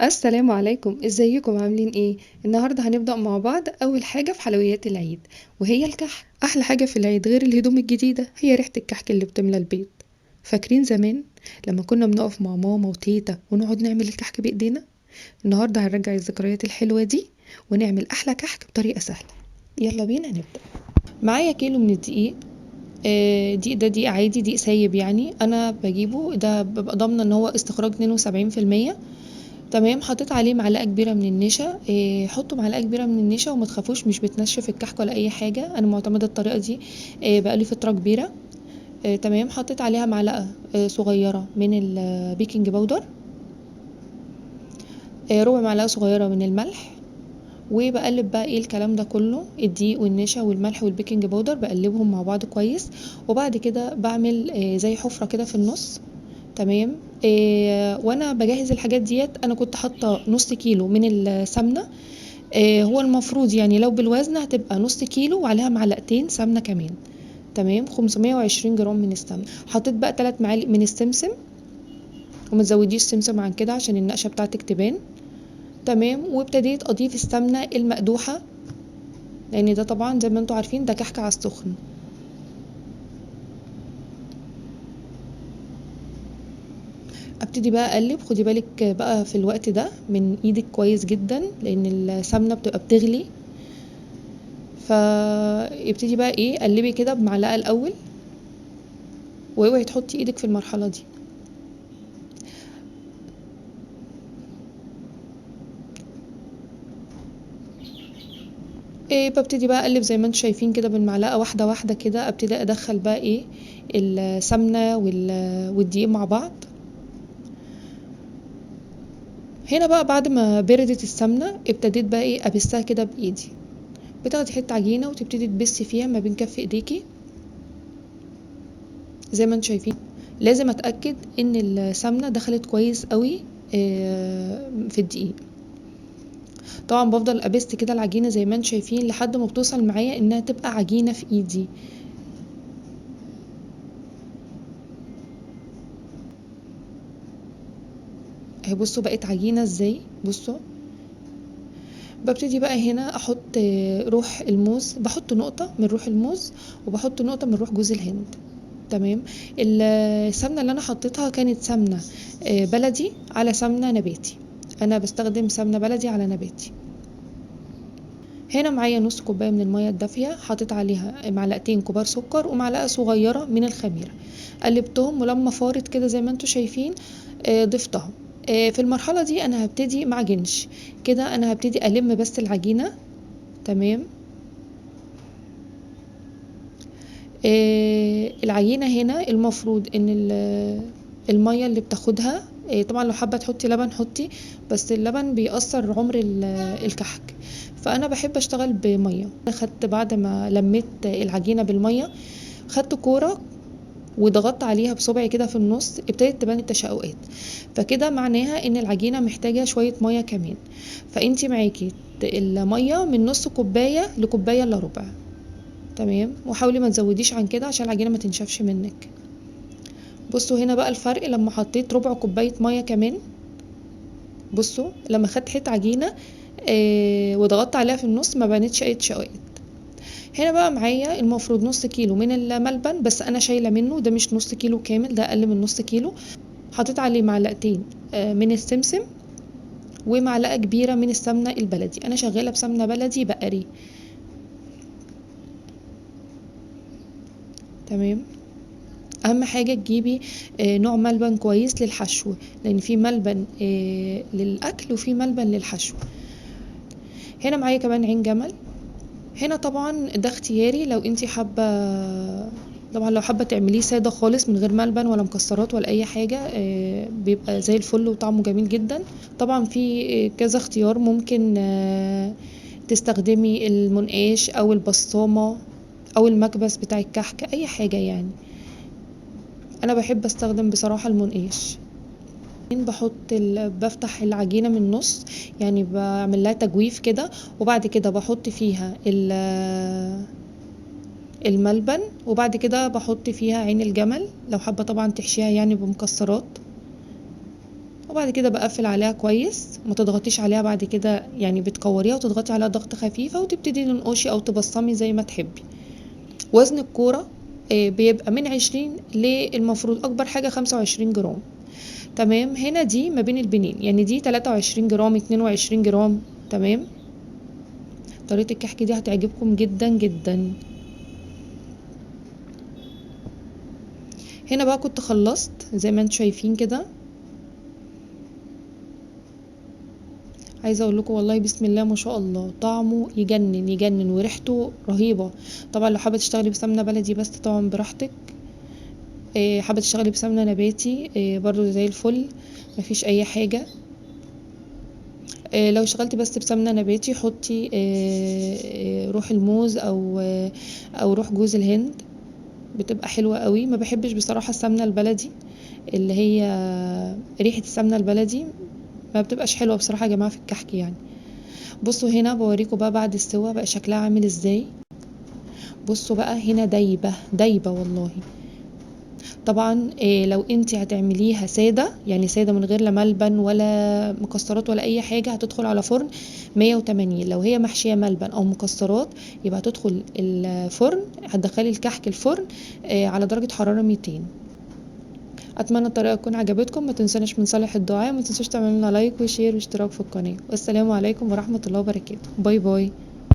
السلام عليكم، ازيكم عاملين ايه؟ النهارده هنبدأ مع بعض اول حاجة في حلويات العيد، وهي الكحك. احلى حاجة في العيد غير الهدوم الجديدة هي ريحة الكحك اللي بتملى البيت. فاكرين زمان لما كنا بنقف مع ماما وتيتا ونقعد نعمل الكحك بايدينا؟ النهارده هنرجع الذكريات الحلوة دي ونعمل احلى كحك بطريقة سهلة. يلا بينا نبدأ. معايا كيلو من الدقيق. دقيق ده دقيق عادي، دقيق سايب يعني. انا بجيبه ده ببقى ضامنه ان هو استخراج 72%. تمام. حطيت عليه معلقه كبيره من النشا. حطوا معلقه كبيره من النشا وما تخافوش، مش بتنشف الكحك ولا اي حاجه. انا معتمده الطريقه دي بقالي فتره كبيره. تمام. حطيت عليها معلقه صغيره من البيكنج باودر. ربع معلقه صغيره من الملح. وبقلب بقى ايه الكلام ده كله، الدقيق والنشا والملح والبيكنج باودر، بقلبهم مع بعض كويس. وبعد كده بعمل زي حفره كده في النص. تمام. وانا بجهز الحاجات ديت انا كنت حاطه نص كيلو من السمنه. هو المفروض يعني لو بالوزن هتبقى نص كيلو وعليها معلقتين سمنه كمان. تمام. 520 جرام من السمنه. حطيت بقى 3 معالق من السمسم، وما تزوديش سمسم عن كده عشان النقشه بتاعتك تبان. تمام. وابتديت اضيف السمنه المقدوحه، لان ده طبعا زي ما انتوا عارفين ده كحك على السخن. ابتدي بقى اقلب. خدي بالك بقى في الوقت ده من ايدك كويس جدا لان السمنه بتبقى بتغلي. فابتدي بقى ايه قلبي كده بمعلقه الاول، واوعي تحطي ايدك في المرحله دي. ببتدي بقى اقلب زي ما انتم شايفين كده بالمعلقه، واحده واحده كده. ابتدي ادخل بقى ايه السمنه والدقيق مع بعض. هنا بقى بعد ما بردت السمنه ابتديت بقى ايه ابسها كده بايدي. بتاخدي حته عجينه وتبتدي تبسي فيها ما بين كف ايديكي زي ما انتم شايفين. لازم اتاكد ان السمنه دخلت كويس قوي في الدقيق. طبعا بفضل ابست كده العجينه زي ما انتم شايفين لحد ما بتوصل معايا انها تبقى عجينه في ايدي. اهي بصوا بقت عجينه ازاي، بصوا. ببتدي بقى هنا احط روح الموز. بحط نقطه من روح الموز وبحط نقطه من روح جوز الهند. تمام. السمنه اللي انا حطيتها كانت سمنه بلدي على سمنه نباتي. انا بستخدم سمنه بلدي على نباتي. هنا معايا نص كوبايه من الميه الدافيه، حطيت عليها معلقتين كبار سكر ومعلقه صغيره من الخميره. قلبتهم ولما فارت كده زي ما انتوا شايفين ضفتها. في المرحله دي انا هبتدي معجنش كده. انا هبتدي الم بس العجينه. تمام. العجينه هنا المفروض ان الميه اللي بتاخدها طبعا لو حابه تحطي لبن حطي، بس اللبن بيأثر عمر الكحك. فانا بحب اشتغل بميه. خدت بعد ما لميت العجينه بالميه، خدت كوره وضغطت عليها بصبعي كده في النص، ابتدت تبان التشققات. فكده معناها ان العجينه محتاجه شويه ميه كمان. فانتي معاكي الميه من نص كوبايه لكوبايه الا ربع. تمام. وحاولي ما تزوديش عن كده عشان العجينه ما تنشفش منك. بصوا هنا بقى الفرق لما حطيت ربع كوبايه ميه كمان. بصوا لما خدت حته عجينه وضغطت عليها في النص ما بانتش اي تشققات. هنا بقى معايا المفروض نص كيلو من الملبن، بس انا شايله منه، ده مش نص كيلو كامل، ده اقل من نص كيلو. حطيت عليه معلقتين من السمسم ومعلقه كبيره من السمنه البلدي. انا شغاله بسمنه بلدي بقري. تمام. اهم حاجه تجيبي نوع ملبن كويس للحشو، لان في ملبن للاكل وفي ملبن للحشو. هنا معايا كمان عين جمل. هنا طبعا ده اختياري لو انتي حابه. طبعا لو حابه تعمليه ساده خالص من غير ملبن ولا مكسرات ولا اي حاجه بيبقى زي الفل وطعمه جميل جدا. طبعا في كذا اختيار. ممكن تستخدمي المنقاش او البسطامه او المكبس بتاع الكحك، اي حاجه يعني. انا بحب استخدم بصراحه المنقاش. بفتح العجينه من النص، يعني بعمل لها تجويف كده. وبعد كده بحط فيها الملبن، وبعد كده بحط فيها عين الجمل لو حابه طبعا تحشيها يعني بمكسرات. وبعد كده بقفل عليها كويس، ما تضغطيش عليها بعد كده، يعني بتكوريها وتضغطي عليها ضغط خفيفة وتبتدي تنقشي او تبصمي زي ما تحبي. وزن الكورة بيبقى من 20 للمفروض اكبر حاجة 25 جرام. تمام. هنا دي ما بين البنين، يعني دي 23 جرام 22 جرام. تمام. طريقة الكحك دي هتعجبكم جدا جدا. هنا بقى كنت خلصت زي ما انتم شايفين كده. عايزه اقول لكم والله بسم الله ما شاء الله طعمه يجنن يجنن وريحته رهيبه. طبعا لو حابه تشتغلي بسمنه بلدي بس طبعا براحتك، حابه تشتغلي بسمنه نباتي برضو زي الفل، مفيش اي حاجه. لو اشتغلتي بس بسمنه نباتي حطي روح الموز او روح جوز الهند، بتبقى حلوه قوي. ما بحبش بصراحه السمنه البلدي اللي هي ريحه السمنه البلدي ما بتبقاش حلوه بصراحه يا جماعه في الكحك يعني. بصوا هنا بوريكم بقى بعد السوا بقى شكلها عامل ازاي. بصوا بقى هنا دايبه دايبه والله. طبعا لو انت هتعمليها ساده، يعني ساده من غير لا ملبن ولا مكسرات ولا اي حاجه، هتدخل على فرن 180. لو هي محشيه ملبن او مكسرات يبقى هتدخل الفرن، هتدخلي الكحك الفرن على درجه حراره 200. اتمنى الطريقه تكون عجبتكم. ما تنسوناش من صالح الدعاء، ما تنسوش تعملوا لنا لايك وشير واشتراك في القناه. والسلام عليكم ورحمه الله وبركاته. باي باي.